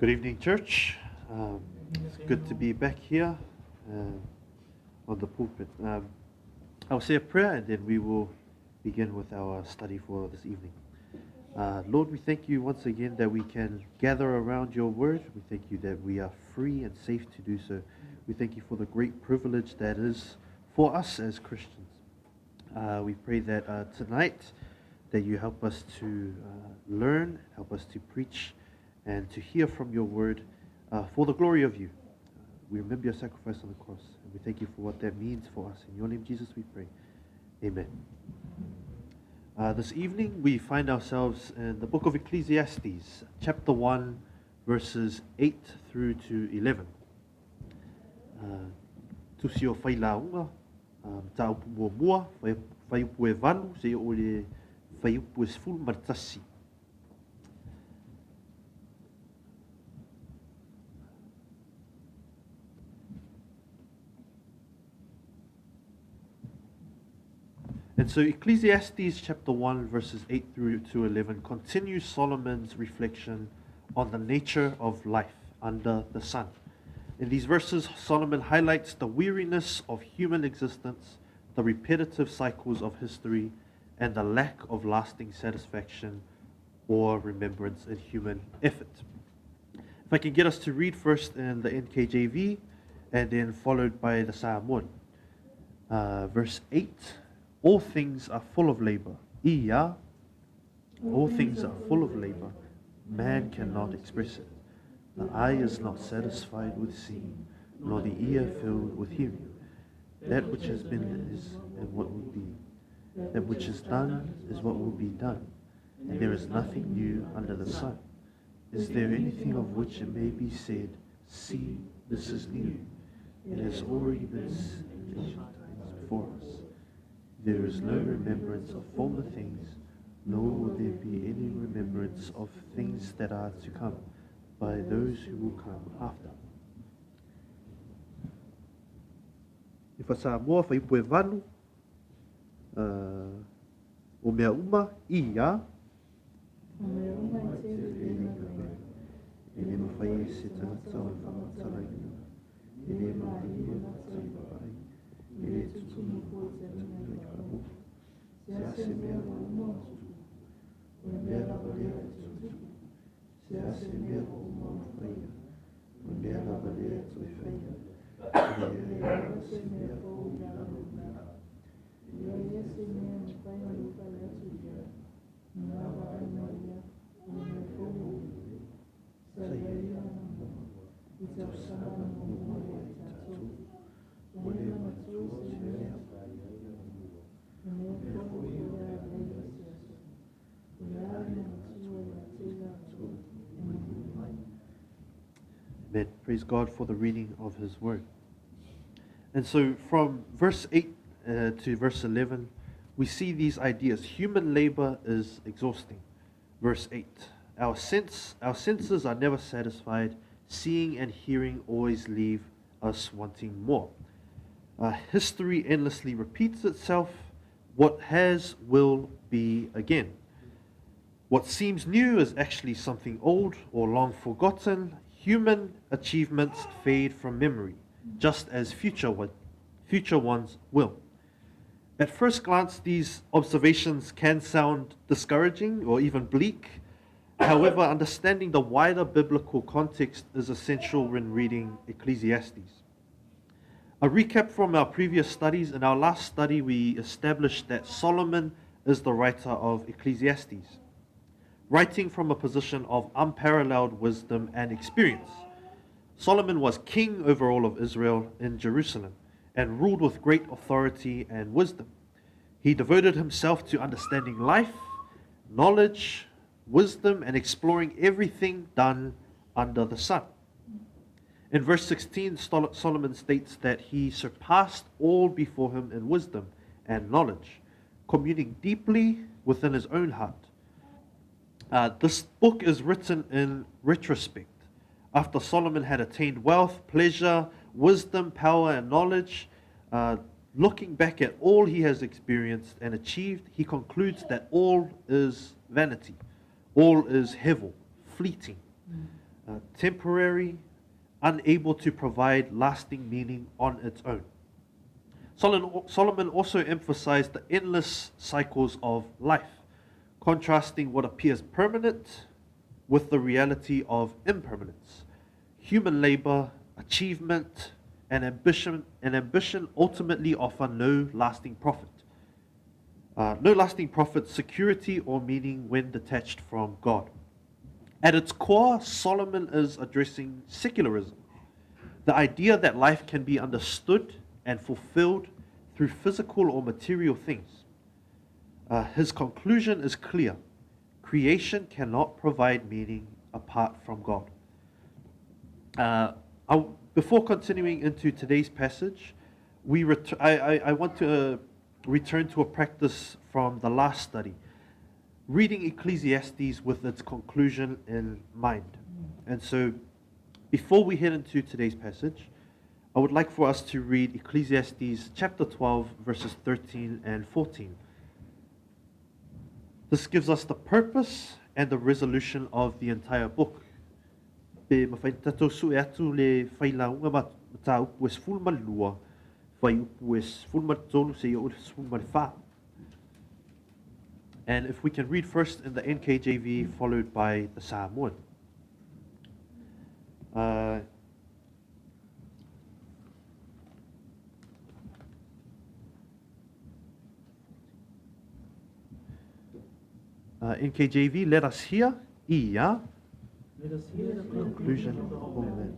Good evening, church. It's good to be back here on the pulpit. I'll say a prayer and then we will begin with our study for this evening. Lord, we thank you once again that we can gather around your word. We thank you that we are free and safe to do so. We thank you for the great privilege that is for us as Christians. We pray that tonight that you help us to learn, help us to preach, and to hear from your word for the glory of you. We remember your sacrifice on the cross, and we thank you for what that means for us. In your name, Jesus, we pray. Amen. This evening, we find ourselves in the book of Ecclesiastes, chapter 1, verses 8 through to 11. Tusi o whailaunga, ta upu mua mua, whai upu e vanu, se o le whai upu e sfulu martasi. And so Ecclesiastes chapter 1 verses 8 through to 11 continues Solomon's reflection on the nature of life under the sun. In these verses, Solomon highlights the weariness of human existence, the repetitive cycles of history, and the lack of lasting satisfaction or remembrance in human effort. If I can get us to read first in the NKJV and then followed by the Samoan. Verse 8. All things are full of labor. Iya, all things are full of labor. Man cannot express it. The eye is not satisfied with seeing, nor the ear filled with hearing. That which has been is and what will be. That which is done is what will be done. And there is nothing new under the sun. Is there anything of which it may be said, see, this is new? It has already been in ancient times before us. There is no remembrance of former things, nor will there be any remembrance of things that are to come by those who will come after. I Samoa whai upu e vanu, o mea uma, ia, e le mawhai e se tangata o whamatara ina, e le mawhai e matai pai, e le tutunu po te ringa i ka o, se ase mea o uma atu, o mea lava lea e tutu, se ase mea o uma whaia, o mea lava lea e tui whaia, e ase mea o una lava mea, e ase mea ni whai o luka lea tuia, nga wa ai maria, o mea komo, sa ia na mo, i te osana na mo mo e tatu, o le matu o te mea pai, o mea komo o ea leia se aso, o ea na matu o ea tila atu, e mo mai. Amen. Praise God for the reading of His Word. And so from verse 8 to verse 11, we see these ideas. Human labor is exhausting. Verse 8, our senses are never satisfied. Seeing and hearing always leave us wanting more. History endlessly repeats itself. What has will be again. What seems new is actually something old or long forgotten. Human achievements fade from memory, just as future ones will. At first glance, these observations can sound discouraging or even bleak. However, understanding the wider biblical context is essential when reading Ecclesiastes. A recap from our previous studies. In our last study, we established that Solomon is the writer of Ecclesiastes, writing from a position of unparalleled wisdom and experience. Solomon was king over all of Israel in Jerusalem and ruled with great authority and wisdom. He devoted himself to understanding life, knowledge, wisdom, and exploring everything done under the sun. In verse 16, Solomon states that he surpassed all before him in wisdom and knowledge, communing deeply within his own heart. This book is written in retrospect. After Solomon had attained wealth, pleasure, wisdom, power, and knowledge, looking back at all he has experienced and achieved, he concludes that all is vanity, all is hevel, fleeting. temporary, unable to provide lasting meaning on its own. Solomon also emphasized the endless cycles of life, contrasting what appears permanent with the reality of impermanence. Human labor, achievement, and ambition ultimately offer no lasting profit. No lasting profit, security, or meaning when detached from God. At its core, Solomon is addressing secularism, the idea that life can be understood and fulfilled through physical or material things. His conclusion is clear. Creation cannot provide meaning apart from God. Before continuing into today's passage, I want to return to a practice from the last study, reading Ecclesiastes with its conclusion in mind. And so, before we head into today's passage, I would like for us to read Ecclesiastes chapter 12, verses 13 and 14. This gives us the purpose and the resolution of the entire book. And if we can read first in the NKJV, followed by the Samoan. NKJV, let us hear, Let us hear the conclusion of all men.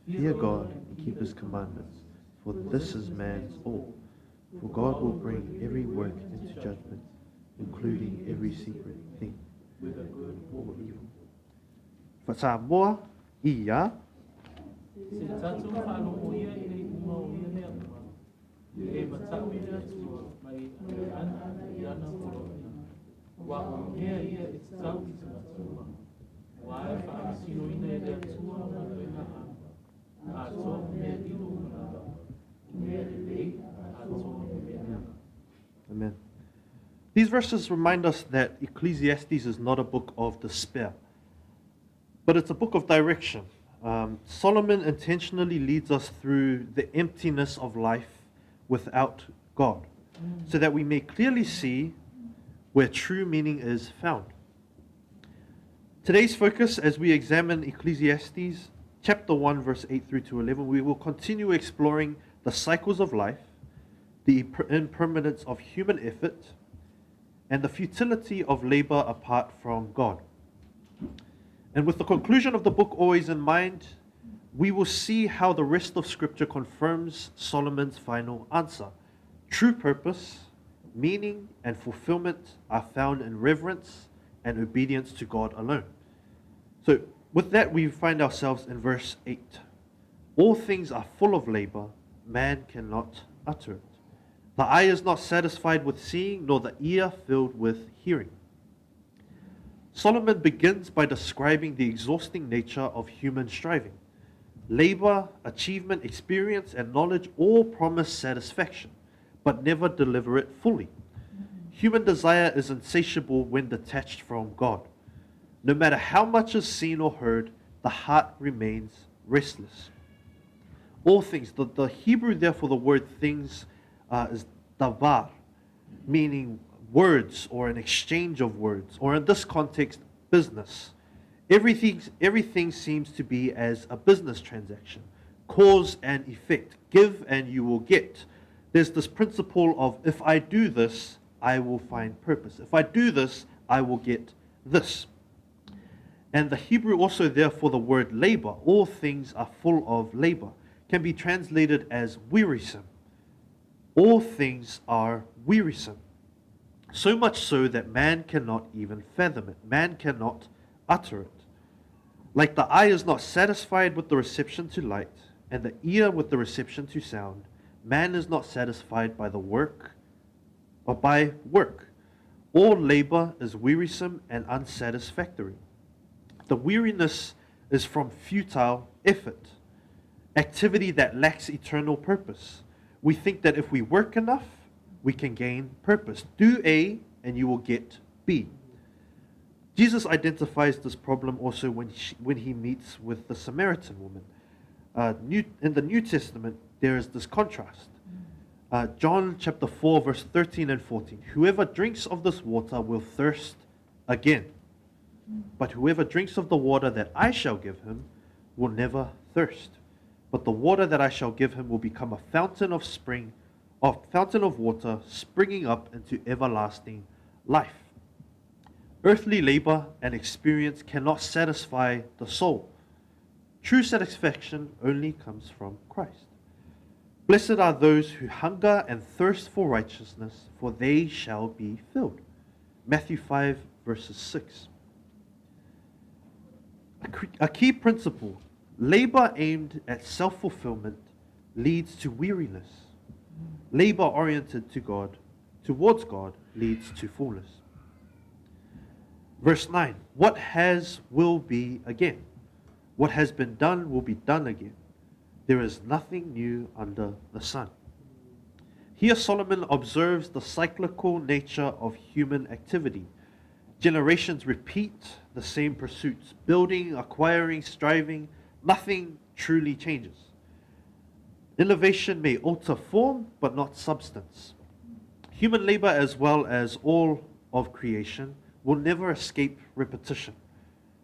Fear God and keep his commandments, for this is man's all. For God will bring every work into judgment, including every secret thing, whether good or evil. For Samoa, Se tatu whanongo ia i rei uma o ia mea mua. E matau i rea tua, mai ana i ana korona. Wa o mea ia e tau i te matua. Wa e whaasino ina i rea tua na wena a. A tō mea ilo una. Mea lei a tō mea. Amen. These verses remind us that Ecclesiastes is not a book of despair, but it's a book of direction. Solomon intentionally leads us through the emptiness of life without God, so that we may clearly see where true meaning is found. Today's focus, as we examine Ecclesiastes chapter 1, verse 8 through to 11, we will continue exploring the cycles of life, the impermanence of human effort, and the futility of labor apart from God. And with the conclusion of the book always in mind, we will see how the rest of Scripture confirms Solomon's final answer. True purpose, meaning, and fulfillment are found in reverence and obedience to God alone. So, with that, we find ourselves in verse 8. All things are full of labor, man cannot utter it. The eye is not satisfied with seeing, nor the ear filled with hearing. Solomon begins by describing the exhausting nature of human striving. Labor, achievement, experience, and knowledge all promise satisfaction, but never deliver it fully. Human desire is insatiable when detached from God. No matter how much is seen or heard, the heart remains restless. All things, the Hebrew there for the word things is davar, meaning words or an exchange of words, or in this context, business. Everything seems to be as a business transaction. Cause and effect. Give and you will get. There's this principle of if I do this, I will find purpose. If I do this, I will get this. And the Hebrew also there for the word labor, all things are full of labor, can be translated as wearisome. All things are wearisome. So much so that man cannot even fathom it. Man cannot utter it. Like the eye is not satisfied with the reception to light, and the ear with the reception to sound, man is not satisfied by the work, or by work. All labor is wearisome and unsatisfactory. The weariness is from futile effort, activity that lacks eternal purpose. We think that if we work enough, we can gain purpose. Do A and you will get B. Jesus identifies this problem also when he meets with the Samaritan woman. In the New Testament, there is this contrast. John chapter 4, verse 13 and 14. Whoever drinks of this water will thirst again. But whoever drinks of the water that I shall give him will never thirst. But the water that I shall give him will become a fountain of water springing up into everlasting life. Earthly labor and experience cannot satisfy the soul. True satisfaction only comes from Christ. Blessed are those who hunger and thirst for righteousness, for they shall be filled. Matthew 5, verses 6. A key principle: labor aimed at self-fulfillment leads to weariness. Labor oriented towards God, leads to fullness. Verse 9, what has will be again. What has been done will be done again. There is nothing new under the sun. Here Solomon observes the cyclical nature of human activity. Generations repeat the same pursuits: building, acquiring, striving. Nothing truly changes. Innovation may alter form, but not substance. Human labor, as well as all of creation, will never escape repetition.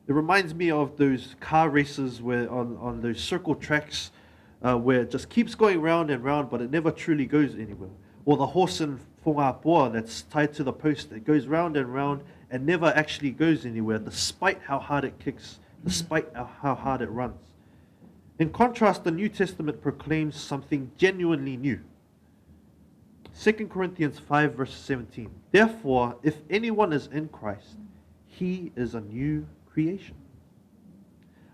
It reminds me of those car races where on those circle tracks where it just keeps going round and round, but it never truly goes anywhere. Or the horse in Whongapoa that's tied to the post that goes round and round and never actually goes anywhere, despite how hard it kicks, despite how hard it runs. In contrast, the New Testament proclaims something genuinely new. 2 Corinthians 5, verse 17. Therefore, if anyone is in Christ, he is a new creation.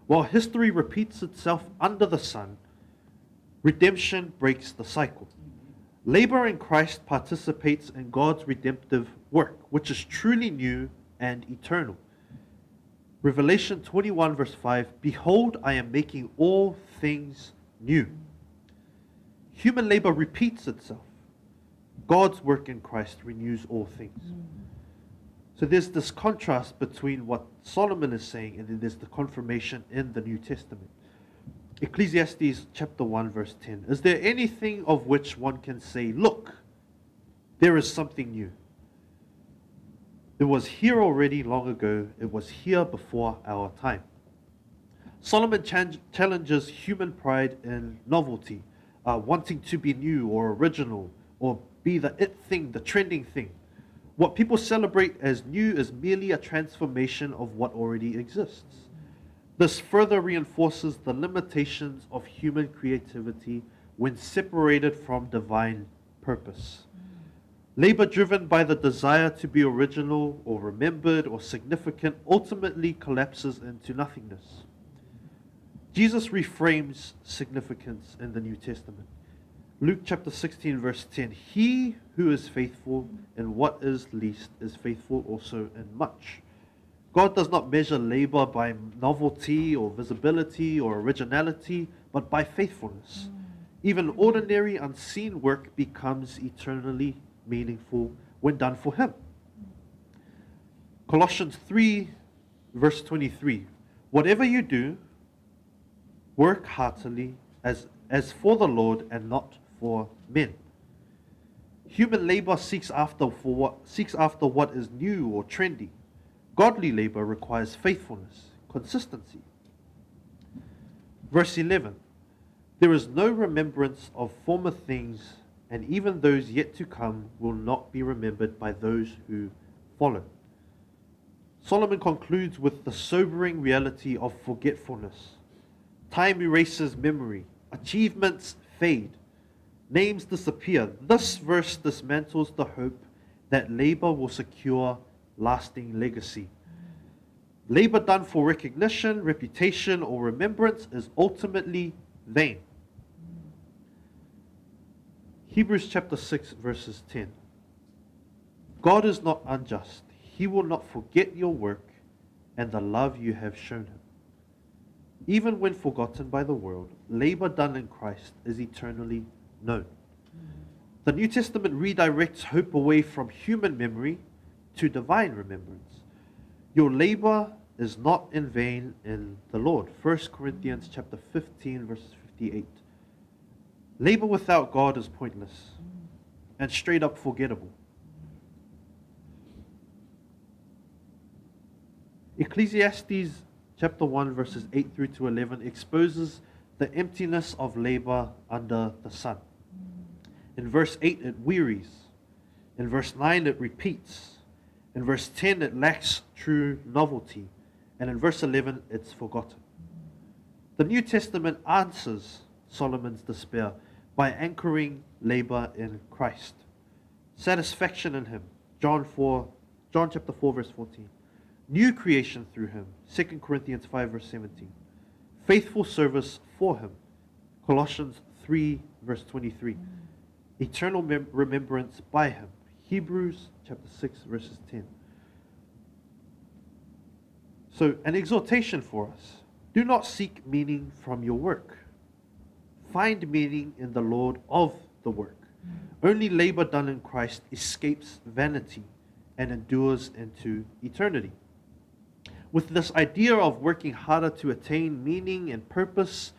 While history repeats itself under the sun, redemption breaks the cycle. Labor in Christ participates in God's redemptive work, which is truly new and eternal. Revelation 21, verse 5, behold, I am making all things new. Human labor repeats itself. God's work in Christ renews all things. So there's this contrast between what Solomon is saying and then there's the confirmation in the New Testament. Ecclesiastes chapter 1, verse 10. Is there anything of which one can say, look, there is something new? It was here already long ago. It was here before our time. Solomon challenges human pride in novelty, wanting to be new or original or be the it thing, the trending thing. What people celebrate as new is merely a transformation of what already exists. This further reinforces the limitations of human creativity when separated from divine purpose. Labor driven by the desire to be original or remembered or significant ultimately collapses into nothingness. Jesus reframes significance in the New Testament. Luke chapter 16, verse 10, he who is faithful in what is least is faithful also in much. God does not measure labor by novelty or visibility or originality, but by faithfulness. Even ordinary, unseen work becomes eternally meaningful when done for Him. Colossians 3, verse 23, whatever you do, work heartily as for the Lord and not for men. Human labor seeks after what is new or trendy. Godly labor requires faithfulness, consistency. Verse 11, there is no remembrance of former things, and even those yet to come will not be remembered by those who follow. Solomon concludes with the sobering reality of forgetfulness. Time erases memory. Achievements fade. Names disappear. This verse dismantles the hope that labor will secure lasting legacy. Labor done for recognition, reputation, or remembrance is ultimately vain. Hebrews chapter 6, verses 10. God is not unjust. He will not forget your work and the love you have shown Him. Even when forgotten by the world, labor done in Christ is eternally known. The New Testament redirects hope away from human memory to divine remembrance. Your labor is not in vain in the Lord. 1 Corinthians chapter 15, verses 58. Labor without God is pointless and straight up forgettable. Ecclesiastes chapter 1, verses 8 through to 11 exposes the emptiness of labor under the sun. In verse 8, it wearies. In verse 9, it repeats. In verse 10, it lacks true novelty. And in verse 11, it's forgotten. The New Testament answers Solomon's despair by anchoring labor in Christ. Satisfaction in him. John chapter 4, verse 14. New creation through him. 2 Corinthians 5, verse 17. Faithful service for him. Colossians 3, verse 23. Eternal remembrance by him. Hebrews chapter 6, verses 10. So, an exhortation for us. Do not seek meaning from your work. Find meaning in the Lord of the work. Only labor done in Christ escapes vanity and endures into eternity. With this idea of working harder to attain meaning and purpose,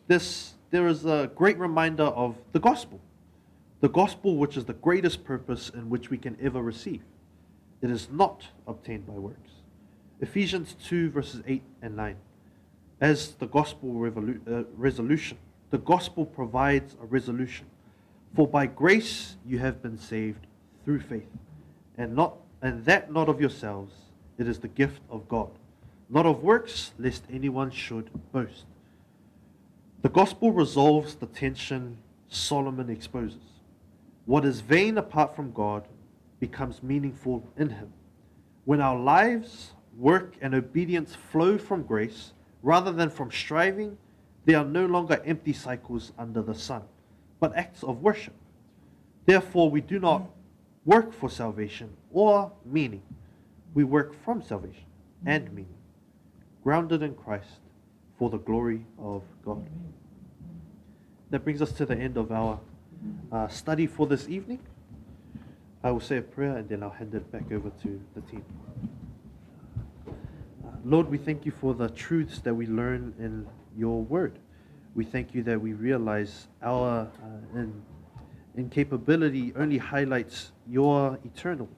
there is a great reminder of the gospel. The gospel, which is the greatest purpose in which we can ever receive. It is not obtained by works. Ephesians 2, verses 8 and 9. As the gospel resolution, the gospel provides a resolution. For by grace you have been saved through faith, and that not of yourselves, it is the gift of God, not of works, lest anyone should boast. The gospel resolves the tension Solomon exposes. What is vain apart from God becomes meaningful in him. When our lives, work, and obedience flow from grace rather than from striving, they are no longer empty cycles under the sun, but acts of worship. Therefore, we do not work for salvation or meaning. We work from salvation and meaning, grounded in Christ for the glory of God. That brings us to the end of our study for this evening. I will say a prayer and then I'll hand it back over to the team. Lord, we thank you for the truths that we learn in your word. We thank you that we realize our incapability only highlights your eternal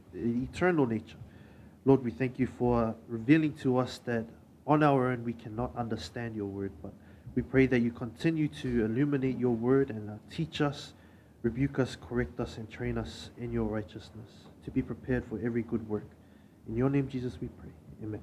nature. Lord, we thank you for revealing to us that on our own we cannot understand your word, but we pray that you continue to illuminate your word and teach us, rebuke us, correct us, and train us in your righteousness to be prepared for every good work. In your name, Jesus, we pray. Amen.